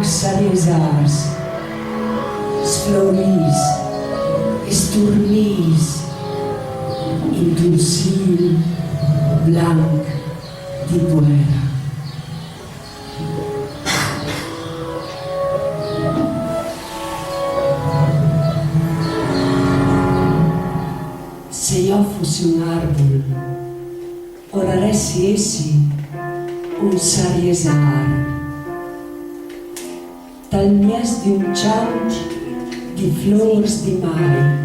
saries ars, sflorís, estornís, d'un cil blanc de poeira. Se io fossi un arbol, ora ressi essi un sariesar, tal mies di un chant di flors di mai.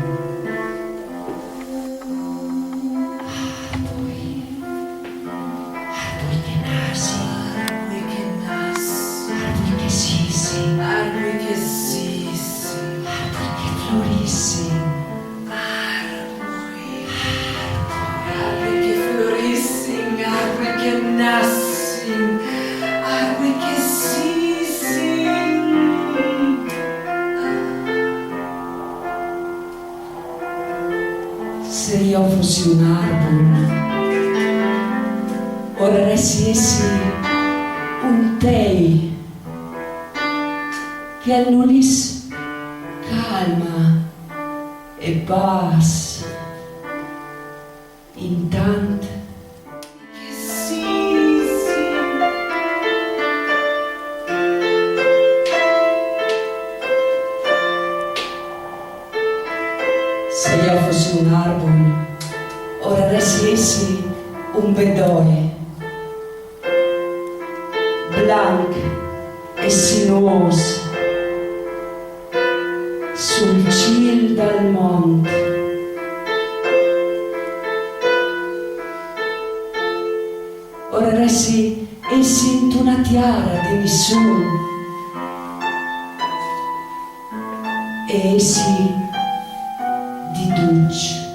Se io fossi un arbol, ora ressi essi un tei che annullis calma e pas intant che sì. Se io fossi un arbol, ora ressi essi un bedoe, blanc e sinuos, sul cil del mont. Ora ressi essi in una tiara di nessun, e essi di dolce.